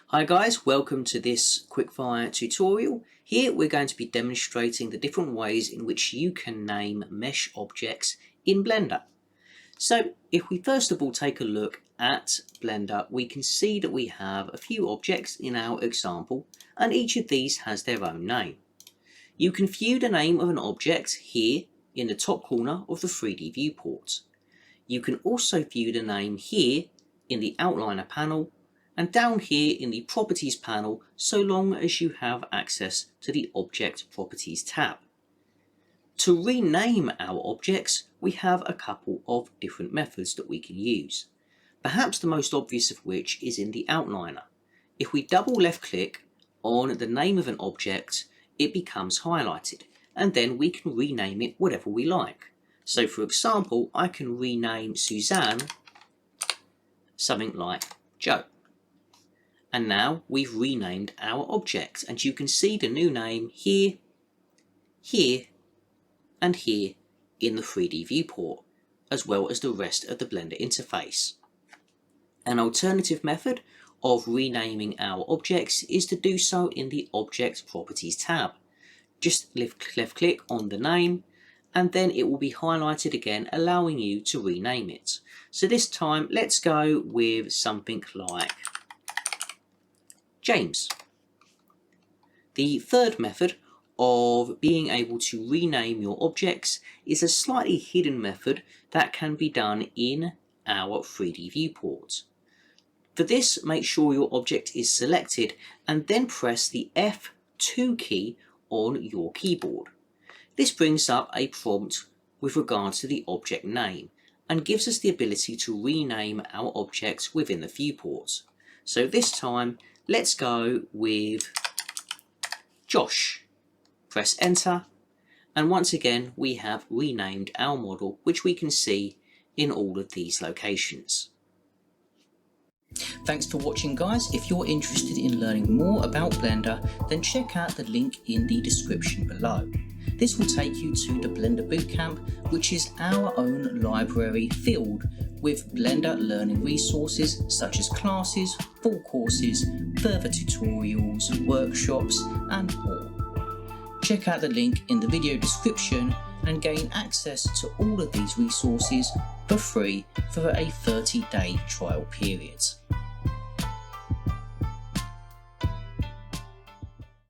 Hi guys, welcome to this quickfire tutorial. Here we're going to be demonstrating the different ways in which you can name mesh objects in Blender. So if we first of all take a look at Blender, we can see that we have a few objects in our example, and each of these has their own name. You can view the name of an object here in the top corner of the 3D viewport. You can also view the name here in the outliner panel and down here in the properties panel, so long as you have access to the object properties tab. To rename our objects, we have a couple of different methods that we can use. Perhaps the most obvious of which is in the outliner. If we double left click on the name of an object, it becomes highlighted, and then we can rename it whatever we like. So for example, I can rename Suzanne something like Joe. And now we've renamed our object, and you can see the new name here, here, and here in the 3D viewport, as well as the rest of the Blender interface. An alternative method of renaming our objects is to do so in the Object Properties tab. Just left click on the name, and then it will be highlighted again, allowing you to rename it. So this time, let's go with something like James. The third method of being able to rename your objects is a slightly hidden method that can be done in our 3D viewport. For this, make sure your object is selected and then press the F2 key on your keyboard. This brings up a prompt with regards to the object name and gives us the ability to rename our objects within the viewport. So this time, let's go with Josh. Press enter, and once again we have renamed our model, which we can see in all of these locations. Thanks for watching guys. If you're interested in learning more about Blender, then check out the link in the description below. This will take you to the Blender Bootcamp, which is our own library filled with Blender learning resources such as classes, full courses, further tutorials, workshops, and more. Check out the link in the video description and gain access to all of these resources for free for a 30-day trial period.